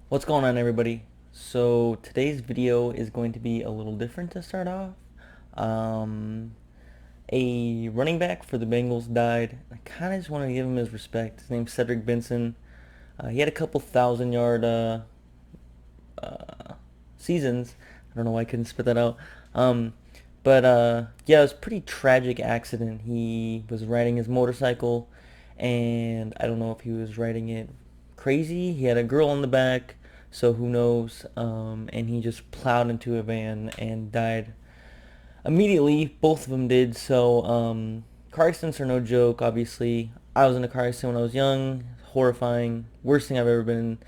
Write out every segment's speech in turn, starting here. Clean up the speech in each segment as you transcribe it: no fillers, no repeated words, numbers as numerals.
What's going on, everybody? So today's video is going to be a little different to start off. Um, a running back for the Bengals died. I kind of just want to give him his respect. His name's Cedric Benson. He had a couple thousand-yard seasons. I don't know why I couldn't spit that out. Um, but yeah, it was a pretty tragic accident. He was riding his motorcycle, and I don't know if he was riding it crazy. He had a girl in the back, so who knows? And he just plowed into a van and died immediately. Both of them did. So car accidents are no joke. Obviously, I was in a car accident when I was young. Horrifying, worst thing I've ever been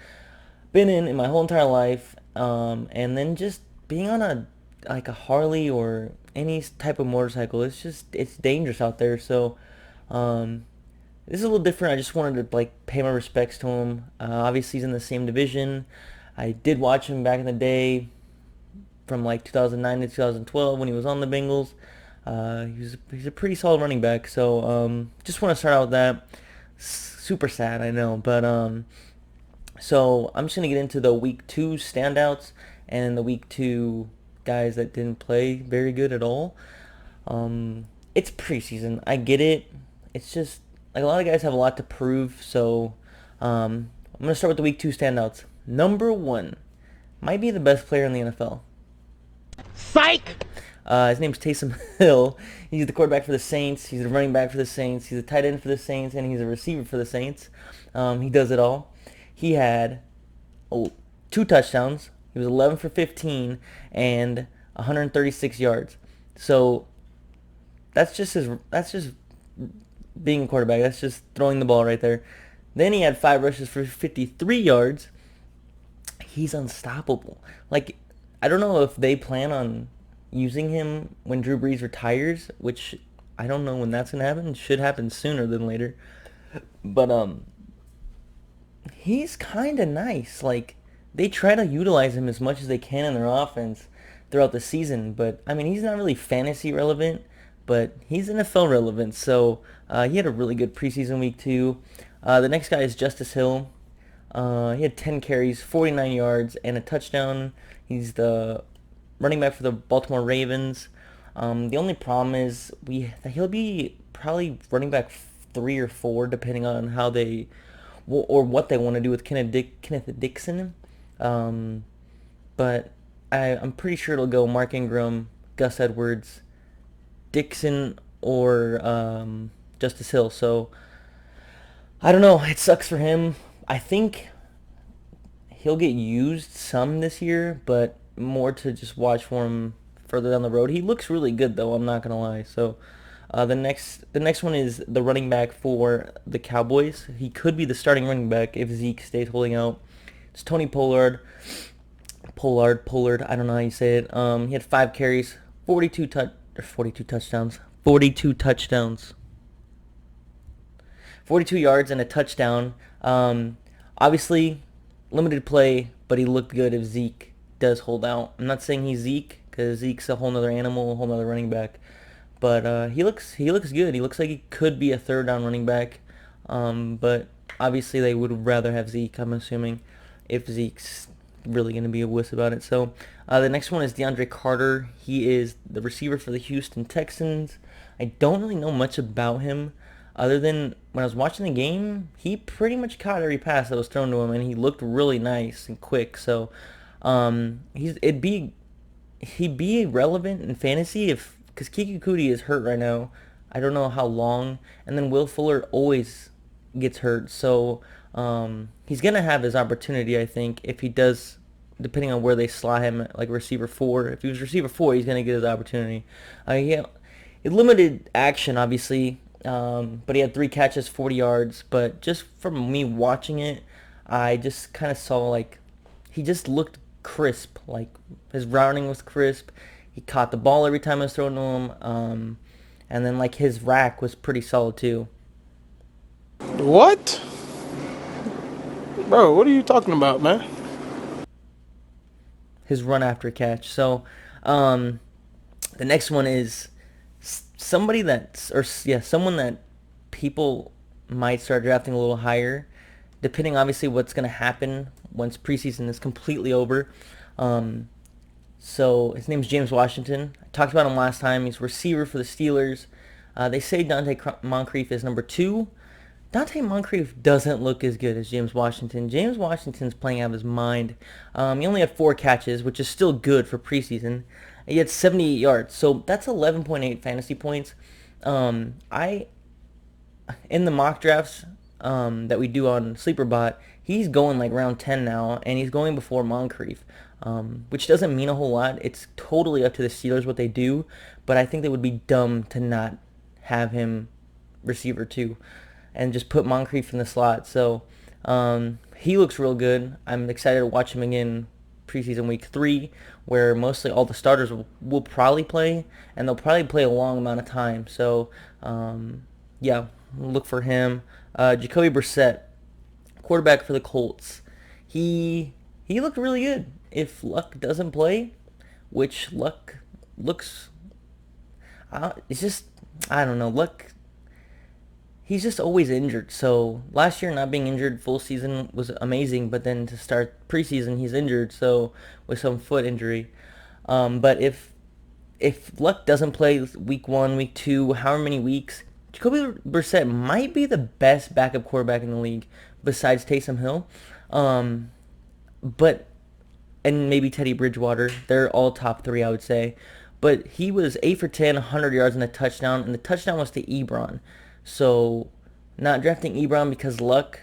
in my whole entire life. And then just being on a Harley or any type of motorcycle, it's dangerous out there. So um, this is a little different. I just wanted to pay my respects to him. Obviously, he's in the same division. I did watch him back in the day from like 2009 to 2012 when he was on the Bengals. He's a pretty solid running back. So just want to start out with that. Super sad, I know, but so I'm just gonna get into the week 2 standouts and the week 2 guys that didn't play very good at all. It's preseason. I get it. It's just like a lot of guys have a lot to prove. So I'm gonna start with the week 2 standouts. Number 1 might be the best player in the NFL. Psych! His name's Taysom Hill. He's the quarterback for the Saints. He's the running back for the Saints. He's a tight end for the Saints, and he's a receiver for the Saints. He does it all. He had 2 touchdowns. He was 11 for 15 and 136 yards. So that's just being a quarterback. That's just throwing the ball right there. Then he had 5 rushes for 53 yards. He's unstoppable. Like, I don't know if they plan on using him when Drew Brees retires, which I don't know when that's gonna happen. It should happen sooner than later. But he's kind of nice. Like, they try to utilize him as much as they can in their offense throughout the season. But I mean, he's not really fantasy relevant, but he's NFL relevant. So he had a really good preseason week 2. The next guy is Justice Hill. He had 10 carries, 49 yards, and a touchdown. He's the running back for the Baltimore Ravens. The only problem is he'll be probably running back 3 or 4, depending on how they or what they want to do with Kenneth Dixon. Um, but I'm pretty sure it'll go Mark Ingram, Gus Edwards, Dixon, or Justice Hill. So I don't know. It sucks for him. I think he'll get used some this year, but more to just watch for him further down the road. He looks really good, though. I'm not gonna lie. So the next one is the running back for the Cowboys. He could be the starting running back if Zeke stays holding out. It's Tony Pollard. Pollard. I don't know how you say it. He had 5 carries, 42 touchdowns, 42 yards and a touchdown. Obviously, limited play, but he looked good if Zeke does hold out. I'm not saying he's Zeke because Zeke's a whole nother animal, a whole nother running back. But he looks good. He looks like he could be a third down running back. But obviously they would rather have Zeke, I'm assuming, if Zeke's really going to be a wuss about it. So the next one is DeAndre Carter. He is the receiver for the Houston Texans. I don't really know much about him other than when I was watching the game, he pretty much caught every pass that was thrown to him, and he looked really nice and quick. So he'd be relevant in fantasy if because Kiki Kuti is hurt right now. I don't know how long, and then Will Fuller always gets hurt. So he's gonna have his opportunity, I think, if he does, depending on where they slot him, like receiver 4. If he was receiver 4, he's gonna get his opportunity. He limited action, obviously, but he had 3 catches, 40 yards. But just from me watching it, I just kind of saw like he just looked crisp. Like his routing was crisp. He caught the ball every time it was thrown to him. And then like his rack was pretty solid too. What? Bro, what are you talking about, man? His run after catch. So um, the next one is somebody that's or yeah someone that people might start drafting a little higher, depending obviously what's going to happen once preseason is completely over. Um, so his name's James Washington. I talked about him last time. He's a receiver for the Steelers. They say Moncrief is number 2. Dante Moncrief doesn't look as good as James Washington. James Washington's playing out of his mind. He only had 4 catches, which is still good for preseason. He had 78 yards, so that's 11.8 fantasy points. I in the mock drafts that we do on SleeperBot, he's going like round 10 now, and he's going before Moncrief, which doesn't mean a whole lot. It's totally up to the Steelers what they do, but I think they would be dumb to not have him receiver 2 and just put Moncrief in the slot. So he looks real good. I'm excited to watch him again preseason week 3, where mostly all the starters will probably play, and they'll probably play a long amount of time. So yeah, look for him. Jacoby Brissett, quarterback for the Colts. He looked really good. If Luck doesn't play, which Luck looks, it's just, I don't know. Luck, he's just always injured. So last year not being injured full season was amazing, but then to start preseason he's injured, so with some foot injury. But if Luck doesn't play week 1, week 2, however many weeks, Jacoby Brissett might be the best backup quarterback in the league besides Taysom Hill. But and maybe Teddy Bridgewater. They're all top 3, I would say. But he was 8 for 10, 100 yards and a touchdown, and the touchdown was to Ebron. So not drafting Ebron because Luck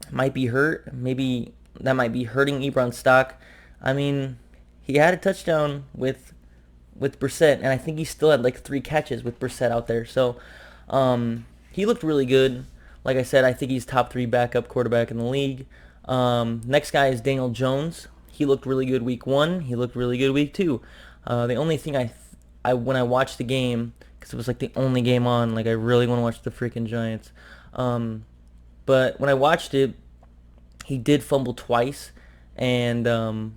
might be hurt. Maybe that might be hurting Ebron's stock. I mean, he had a touchdown with Brissett, and I think he still had like 3 catches with Brissett out there. So he looked really good. Like I said, I think he's top 3 backup quarterback in the league. Next guy is Daniel Jones. He looked really good week 1. He looked really good week 2. The only thing I when I watched the game, because it was like the only game on, like I really want to watch the freaking Giants. But when I watched it, he did fumble twice, and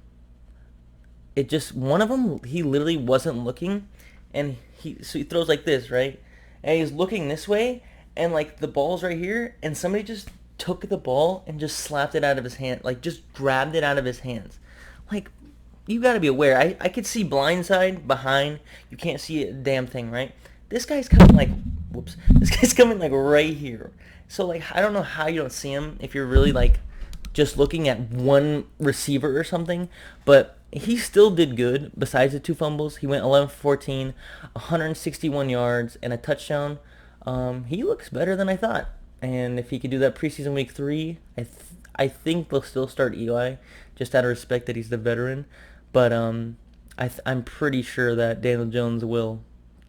it just, one of them, he literally wasn't looking, and so he throws like this, right? And he's looking this way, and like the ball's right here, and somebody just took the ball and just slapped it out of his hand, like just grabbed it out of his hands. Like, you gotta be aware. I could see blindside behind. You can't see a damn thing, right? This guy's coming like, whoops. This guy's coming like right here. So like, I don't know how you don't see him if you're really like just looking at one receiver or something. But he still did good. Besides the 2 fumbles, he went 11 for 14, 161 yards and a touchdown. He looks better than I thought. And if he could do that preseason week 3, I think they'll still start Eli, just out of respect that he's the veteran. But I'm pretty sure that Daniel Jones will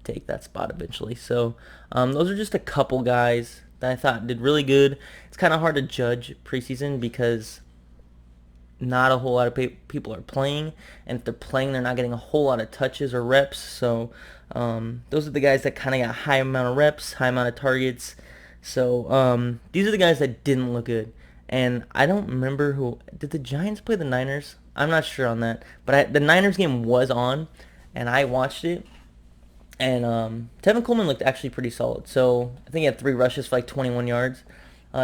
take that spot eventually. So those are just a couple guys that I thought did really good. It's kind of hard to judge preseason because not a whole lot of people are playing, and if they're playing, they're not getting a whole lot of touches or reps. So those are the guys that kind of got high amount of reps, high amount of targets. So these are the guys that didn't look good. And I don't remember did the Giants play the Niners? I'm not sure on that. But the Niners game was on, and I watched it. And Tevin Coleman looked actually pretty solid. So I think he had 3 rushes for like 21 yards,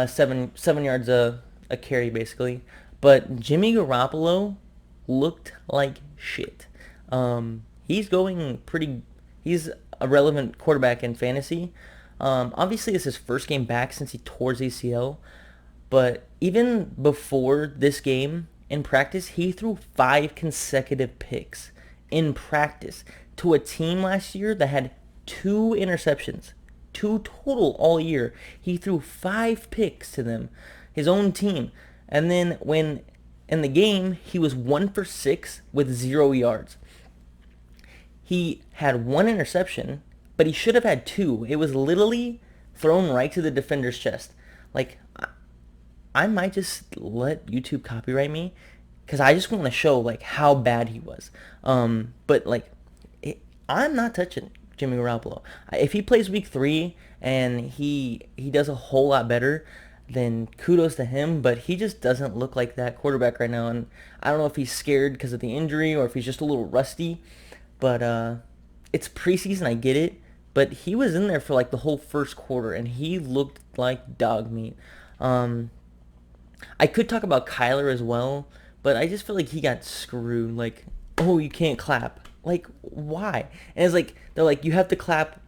7 yards a carry basically. But Jimmy Garoppolo looked like shit. He's a relevant quarterback in fantasy. Obviously, it's his first game back since he tore his ACL. But even before this game, in practice, he threw 5 consecutive picks in practice to a team last year that had 2 interceptions. 2 total all year. He threw 5 picks to them, his own team. And then when in the game, he was 1 for 6 with 0 yards. He had 1 interception, but he should have had 2. It was literally thrown right to the defender's chest. Like, I might just let YouTube copyright me because I just want to show like how bad he was. But like, I'm not touching Jimmy Garoppolo. If he plays week 3 and he does a whole lot better, then kudos to him. But he just doesn't look like that quarterback right now. And I don't know if he's scared because of the injury or if he's just a little rusty. But it's preseason, I get it. But he was in there for like the whole first quarter and he looked like dog meat. I could talk about Kyler as well, but I just feel like he got screwed. Like, oh, you can't clap. Like, why? And it's like they're like you have to clap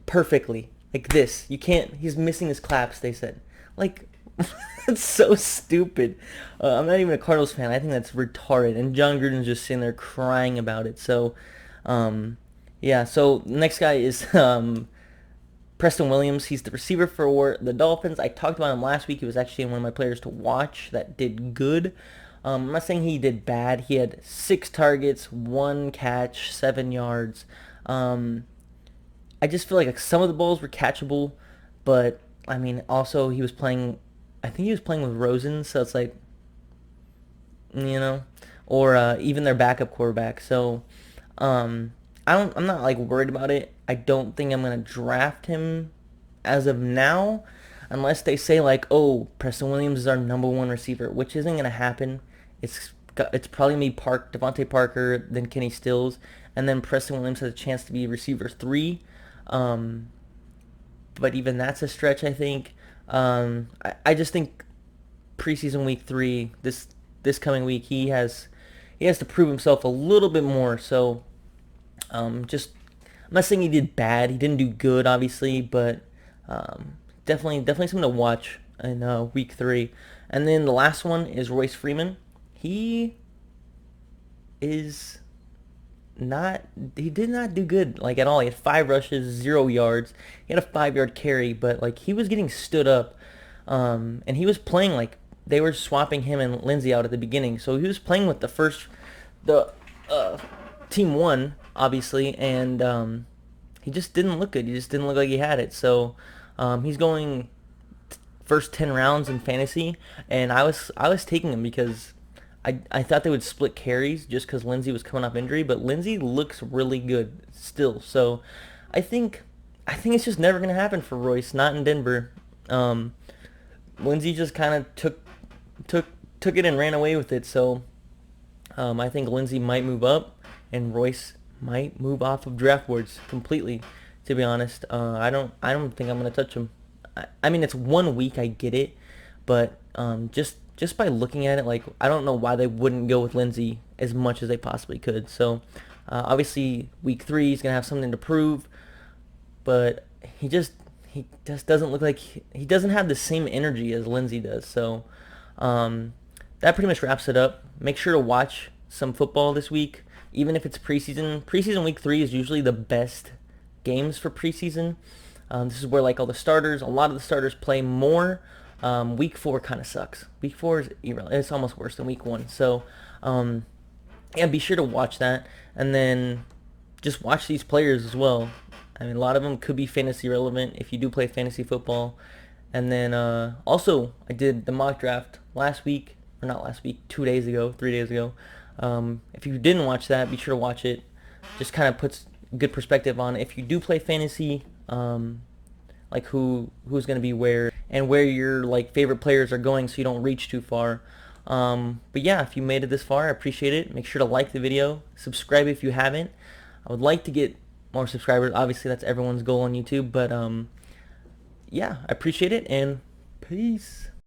perfectly, like this. You can't. He's missing his claps. They said, like, that's so stupid. I'm not even a Cardinals fan. I think that's retarded. And John Gruden's just sitting there crying about it. So, um, yeah. So next guy is Preston Williams. He's the receiver for the Dolphins. I talked about him last week. He was actually one of my players to watch that did good. I'm not saying he did bad. He had 6 targets, 1 catch, 7 yards. Um, I just feel like some of the balls were catchable, but I mean, also he was playing. I think he was playing with Rosen, so it's like, or even their backup quarterback. So um, I'm not like worried about it. I don't think I'm gonna draft him as of now, unless they say like, oh, Preston Williams is our number 1 receiver, which isn't gonna happen. It's probably gonna be Devontae Parker, then Kenny Stills, and then Preston Williams has a chance to be receiver 3. Um, but even that's a stretch, I think. I just think preseason week 3, this coming week, he has to prove himself a little bit more. So just I'm not saying he did bad. He didn't do good, obviously, but definitely something to watch in week 3. And then the last one is Royce Freeman. He is not he did not do good like at all. He had 5 rushes, 0 yards. He had a 5 yard carry, but like he was getting stood up, and he was playing like they were swapping him and Lindsey out at the beginning. So he was playing with the uh, team 1 obviously, and he just didn't look good. He just didn't look like he had it. So he's going first 10 rounds in fantasy, and I was taking him because I thought they would split carries just because Lindsey was coming off injury, but Lindsey looks really good still. So I think it's just never gonna happen for Royce, not in Denver. Um, Lindsey just kind of took took it and ran away with it. So I think Lindsey might move up, and Royce might move off of draft boards completely. To be honest, I don't think I'm gonna touch him. I mean, it's 1 week, I get it, but just by looking at it, like I don't know why they wouldn't go with Lindsey as much as they possibly could. So obviously, week 3 he's gonna have something to prove, but he just doesn't look like he doesn't have the same energy as Lindsey does. So that pretty much wraps it up. Make sure to watch some football this week, even if it's preseason. Preseason week 3 is usually the best games for preseason. This is where like a lot of the starters play more. Week 4 kind of sucks. Week 4 is irrelevant. It's almost worse than week 1. So yeah, be sure to watch that, and then just watch these players as well. I mean, a lot of them could be fantasy relevant if you do play fantasy football. And then also, I did the mock draft last week, or not last week, 2 days ago, 3 days ago. If you didn't watch that, be sure to watch it. Just kind of puts good perspective on if you do play fantasy, like who's going to be where, and where your like favorite players are going, so you don't reach too far. But yeah, if you made it this far, I appreciate it. Make sure to like the video, subscribe if you haven't. I would like to get more subscribers. Obviously, that's everyone's goal on YouTube. But yeah, I appreciate it, and peace.